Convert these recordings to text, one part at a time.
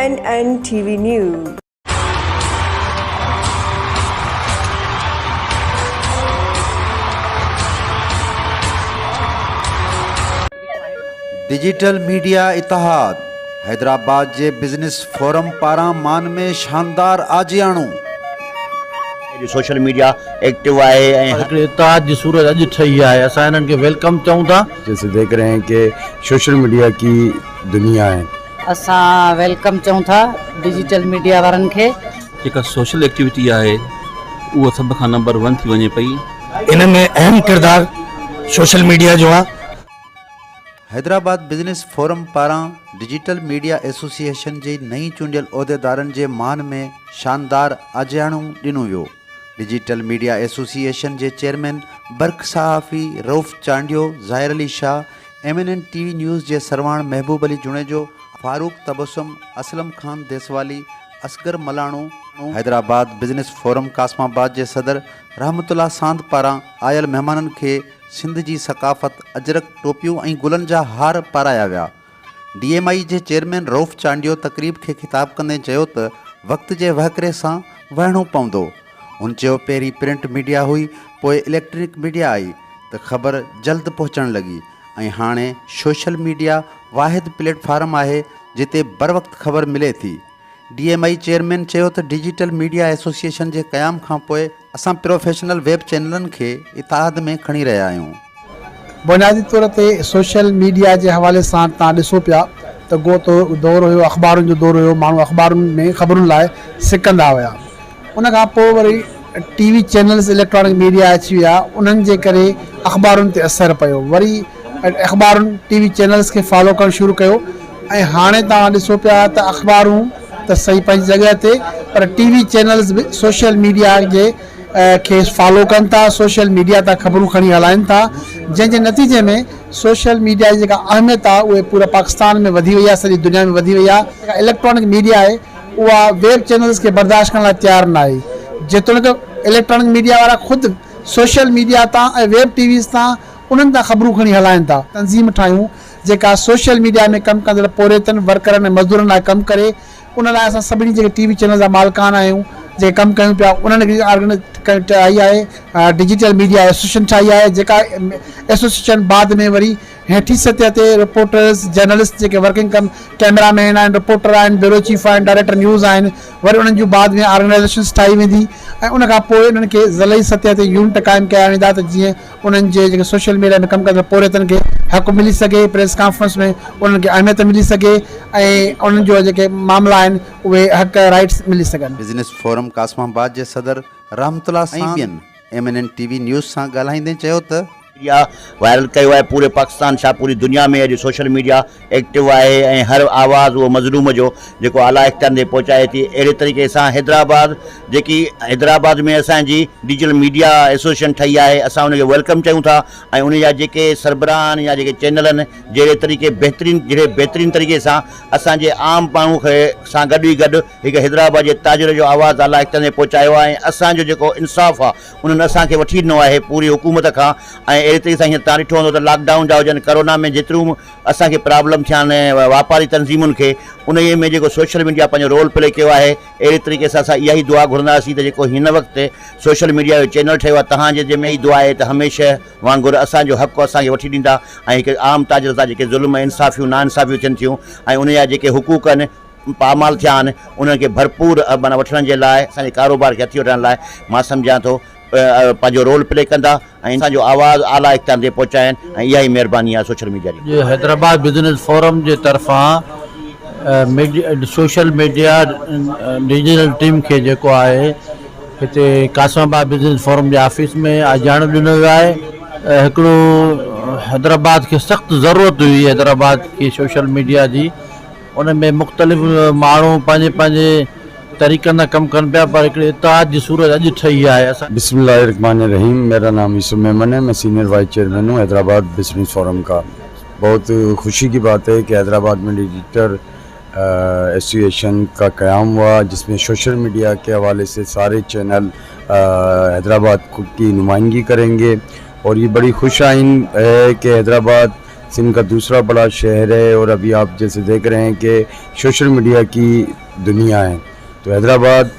NNTV News. Digital media इतिहाद हैदराबाद जे business forum पारां मान में शानदार आजियाणू सोशल मीडिया एक्टिव है इतिहाद जी सूरत अॼु ठही आहे असां इन्हनि खे वेलकम चऊं था। जैसे देख रहे हैं कि सोशल मीडिया की दुनिया है, असां वेलकम चऊं था डिजिटल मीडिया वारनि खे। जेका सोशल एक्टिविटी आहे उहा सभ खां नंबर 1 थी वञे पई। इन में अहम किरदार सोशल मीडिया जो आहे। हैदराबाद बिजनेस फोरम पारां डिजिटल मीडिया एसोसिएशन जे नई चूंडियल उहिदेदारनि जे मान में शानदार आजियाणू ॾिनो वियो। डिजिटल मीडिया एसोसिएशन जे चेयरमैन बर्क सहाफ़ी रऊफ़ चांडियो, ज़ाहिर अली शाह, MNNTV न्यूज़ जे सरवाण महबूब अली जुणेजो, फारूक तबसुम, असलम खान देसवाली, असगर मलाणो, हैदराबाद बिजनेस फोरम कासमाबाद जे सदर रहमतुल्लाह सांद पारां आयल महिमाननि खे सिंध जी सकाफ़त अजरक टोपियूं ऐं गुलनि जा हार पाराया विया। DMI जे चेयरमैन रऊफ़ चांडियो तक़रीब खे ख़िताब कंदे चयो त वक़्त जे वहकिरे सां वहिणो पवंदो। हुन चयो पहिरीं प्रिंट मीडिया हुई, पोइ इलेक्ट्रॉनिक मीडिया आई त ख़बर जल्द पहुचणु लॻी ऐं हाणे सोशल मीडिया वाहिद प्लेटफॉर्म आहे जिते बर वक़्तु ख़बर मिले थी। DMI चेयरमैन चयो त डिजिटल मीडिया एसोसिएशन जे क़याम खां पोइ असां प्रोफेशनल वेब चैनलनि खे इतिहाद में खणी रहिया आहियूं। बुनियादी तौर ते सोशल मीडिया जे हवाले सां तव्हां ॾिसो पिया त दौर हुयो, अख़बारुनि जो दौर हुयो, माण्हू अख़बारुनि में ख़बरुनि लाइ सिकंदा हुया। उन खां पोइ वरी TV चैनल्स इलेक्ट्रॉनिक मीडिया अची विया, उन्हनि जे करे अख़बारुनि ते असरु पियो। वरी अख़बारुनि TV चैनल्स खे फॉलो करणु शुरू कयो ऐं हाणे तव्हां ॾिसो पिया त अख़बारूं त सही पंहिंजी जॻह ते, पर TV चैनल्स बि सोशल मीडिया जे खे फॉलो कनि था, सोशल मीडिया तां ख़बरूं खणी हलाइनि था, जंहिंजे नतीजे में सोशल मीडिया जी जेका अहमियत आहे उहे पूरे पाकिस्तान में वधी वई आहे, सॼी दुनिया में वधी वई आहे। जेका इलेक्ट्रॉनिक मीडिया आहे उहा वेब चैनल्स खे बर्दाश्त करण लाइ तयारु न आहे, जेतोणीकि इलेक्ट्रॉनिक मीडिया वारा ख़ुदि सोशल मीडिया तां ऐं वेब TVs तां उन्हनि तां ख़बरूं खणी हलाइनि था। तंज़ीम ठाहियूं जेका सोशल मीडिया में कमु कंदड़ पोरेतनि वर्करनि ऐं मज़दूरनि लाइ कमु करे, उन लाइ असां सभिनी जेके TV चैनल जा मालिकान आहियूं जेके कमु कयूं पिया, उन्हनि खे आई आहे डिजिटल मीडिया एसोसिएशन ठाही आहे, जेका एसोसिएशन बाद में वरी हेठी सतह ते रिपोर्टर्स, जर्नलिस्ट जेके वर्किंग कैमरामैन आहिनि, रिपोर्टर आहिनि, ब्यूरो चीफ आहिनि, डायरेक्टर न्यूज़ आहिनि, वरी उन्हनि जूं बाद में ऑर्गेनाइज़ेशन्स ठाही वेंदी ऐं उन खां पोइ उन्हनि खे ज़िलई सतह ते यूनिट क़ाइमु कया वेंदा त जीअं उन्हनि जे जेके सोशल मीडिया में कमु कंदड़ पोरेतनि खे हक़ मिली सघे, प्रेस कॉन्फ्रेंस में उन्हनि खे अहमियत मिली सघे ऐं उन्हनि जो जेके मामला आहिनि उहे हक़ राइट्स मिली सघनि। बिजनेस फोरम कासमाबाद जे सदर रहमतुल्लाह सांद MNNTV न्यूज़ सां ॻाल्हाईंदे चयो त मीडिया वायरल कयो आहे पूरे पाकिस्तान छा पूरी दुनिया में। अॼु सोशल मीडिया एक्टिव आहे ऐं हर आवाज़ उहो मज़लूम जो जेको आला इख्तियार ते पहुचाए थी। अहिड़े तरीक़े सां हैदराबाद में असांजी डिजिटल मीडिया एसोसिएशन ठही आहे, असां उनखे वेलकम चयूं था ऐं उन जा जेके सरबराह आहिनि या जेके चैनल आहिनि जहिड़े बहितरीन तरीक़े सां असांजे आम माण्हू खे सां गॾु ई गॾु हिकु हैदराबाद जे ताजर जो आवाज़ आला इख्तियार ते पहुचायो आहे ऐं असांजो जेको इंसाफ़ आहे उन्हनि असांखे वठी ॾिनो आहे पूरी हुकूमत खां। ऐं अहिड़े तरीक़े सां हीअं तव्हां ॾिठो हूंदो त लॉकडाउन जा हुजनि, कोरोना में जेतिरियूं असांखे प्रॉब्लम थिया आहिनि वापारी तंज़ीमुनि खे, उन में जेको सोशल मीडिया पंहिंजो रोल प्ले कयो आहे। अहिड़े तरीक़े सां असां इहा ई दुआ घुरंदासीं त जेको हिन वक़्तु सोशल मीडिया जो चैनल ठहियो आहे तव्हांजे जंहिंमें ई दुआ आहे त हमेशह वांगुरु असांजो हक़ु असांखे वठी ॾींदा ऐं हिकु आम ताजर सां जेके ज़ुल्म इंसाफ़ियूं नाइंसाफ़ियूं थियनि थियूं ऐं उन जा जेके हुक़ूक़ आहिनि पामाल थिया आहिनि उन्हनि खे भरपूर माना वठण जे लाइ असांजे कारोबार खे हथी वठण लाइ मां सम्झां थो पंहिंजो रोल प्ले कंदा ऐं असांजो आवाज़ आला इख्तियार ते पहुचाइनि ऐं इहा ई महिरबानी आहे सोशल मीडिया जी। हैदराबाद बिजनेस फोरम जे तरफ़ां सोशल मीडिया डिजिटल टीम खे जेको आहे हिते कासमाबाद बिजनेस फोरम जे ऑफिस में आजाणो ॾिनो वियो आहे। हिकिड़ो हैदराबाद खे सख़्तु ज़रूरत हुई हैदराबाद की सोशल मीडिया जी, उन में मुख़्तलिफ़ माण्हू पंहिंजे तरीक़नि सां कमु कनि पिया, पर हिकिड़े इतिहाद जी सूरत अॼु ठही आहे। बिस्मिल्लाहिर्रहमानिर्रहीम, मेरा नाम यूसुफ मेमन है, मैं सीनियर वाइस चेयरमैन हूँ हैदराबाद बिजनेस फोरम का। बहुत खुशी की बात है कि हैदराबाद में डिजिटल एसोसिएशन का क़याम हुआ, जिसमें सोशल मीडिया के हवाले से सारे चैनल हैदराबाद की नुमाइंदगी करेंगे और ये बड़ी खुश आइन है कि हैदराबाद सिंध का दूसरा बड़ा शहर है और अभी आप जैसे देख रहे हैं कि सोशल मीडिया की दुनिया है, तो हैदराबाद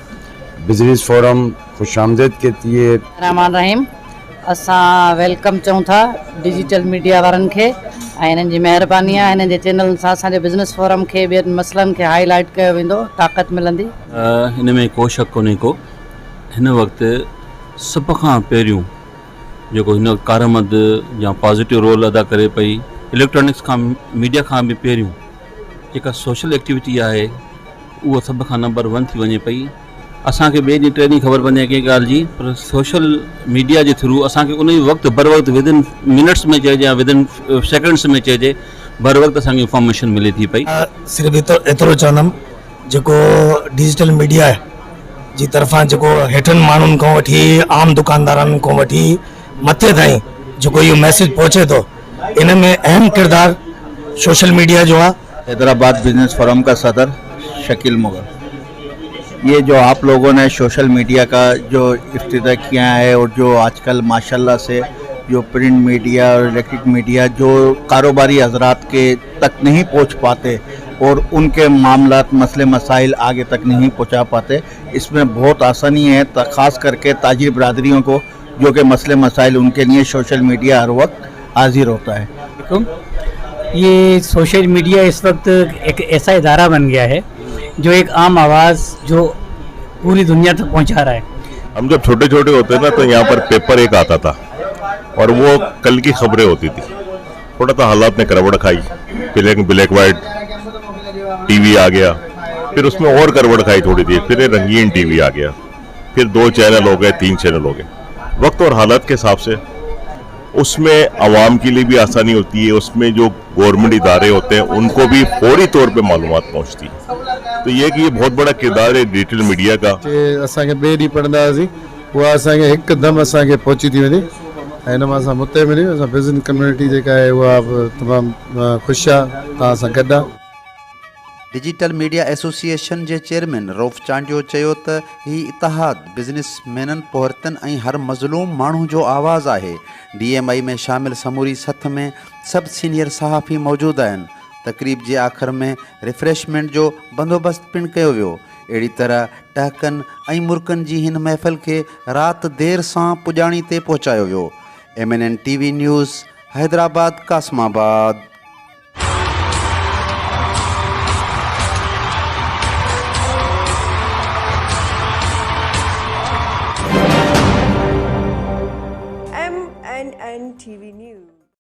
बिजनेस फोरम खुश आमदेद कहती है। रहमान रहीम। असां वेलकम चऊं था डिजिटल मीडिया वारनि खे ऐं हिननि जी महिरबानी आहे। हिननि जे चैनल सां असांजे बिज़नेस फोरम खे ॿियनि मसइलनि खे हाईलाइट कयो वेंदो, ताक़त मिलंदी। हिन में को शक कोन्हे को हिन वक़्तु सभ खां पहिरियों जेको हिन वक़्तु कारमद या पॉज़िटिव रोल अदा करे पई इलेक्ट्रॉनिक्स खां मीडिया खां बि पहिरियों जेका सोशल एक्टिविटी आहे उहा सभ खां नंबर 1 थी वञे पई। असांखे ॿिए ॾींहुं टे ॾींहुं ख़बर पवंदी आहे कंहिं ॻाल्हि जी, पर सोशल मीडिया जे थ्रू असांखे उन ई वक़्तु बर वक़्तु विदिन मिनट्स में चइजे या विदिन सेकेंड्स में चइजे बर वक़्तु असांखे इंफॉर्मेशन मिले थी पई। सिर्फ़ु एतिरो चवंदुमि जेको डिजिटल मीडिया जी तरफ़ां जेको हेठनि माण्हुनि खां वठी आम दुकानदारनि खां वठी मथे ताईं जेको इहो मैसेज पहुचे थो, इन में अहम किरदार सोशल मीडिया जो आहे। हैदराबाद बिजनेस फोरम का सदर शकील मुगल, ये जो आप लोगों ने सोशल मीडिया का जो इफ्तिताह किया है और जो आजकल माशाल्लाह से जो प्रिंट मीडिया और इलेक्ट्रिक मीडिया जो कारोबारी हजरात के तक नहीं पहुंच पाते और उनके मामलात मसले मसाइल आगे तक नहीं पहुंचा पाते, इसमें बहुत आसानी है ख़ास करके ताजिर बरादरियों को जो कि मसले मसाइल उनके लिए सोशल मीडिया हर वक्त हाजिर होता है। ये सोशल मीडिया इस वक्त एक ऐसा इदारा बन गया है जो एक आम आवाज़ जो पूरी दुनिया तक पहुंचा रहा है। हम जब छोटे छोटे होते ना तो यहाँ पर पेपर एक आता था और वो कल की खबरें होती थी। थोड़ा सा हालात ने करवट खाई, फिर ब्लैक वाइट टीवी आ गया, फिर उसमें और करवट खाई थोड़ी देर, फिर रंगीन टीवी आ गया, फिर 2 चैनल हो गए, 3 चैनल हो गए। वक्त और हालात के हिसाब से उसमें आवाम के लिए भी आसानी होती है, उसमें जो गवर्नमेंट इदारे होते हैं उनको भी फौरी तौर पे मालूमात पहुंचती है। तो ये कि ये बहुत बड़ा किरदार है डिजिटल मीडिया का। असांखे ॿिए ॾींहुं पढ़ंदासीं उहा असांखे हिकदमि असांखे पहुची थी वञे ऐं हिन मां असां मुतमिन आहियूं। असां बिज़नेस कम्युनिटी जेका आहे उहा तमामु ख़ुशि आहे तव्हां सां गॾु आहे। डिजिटल मीडिया एसोसिएशन जे चेयरमैन रऊफ़ चांडियो चयो त ही इतिहाद बिज़नेसमैननि पहुरतनि ऐं हर मज़लूम माण्हू जो आवाज़ आहे। DMI में शामिल समूरी सथ में सभु सीनियर सहाफ़ी मौजूदु आहिनि। तकरीब जे आख़िर में रिफ्रेशमेंट जो बंदोबस्त पिणु कयो वियो। अहिड़ी तरह टहकनि ऐं मुर्कनि जी हिन महफ़िल खे राति देर सां पुॼाणी ते पहुचायो वियो। MNN TV news Hyderabad Kasmabad.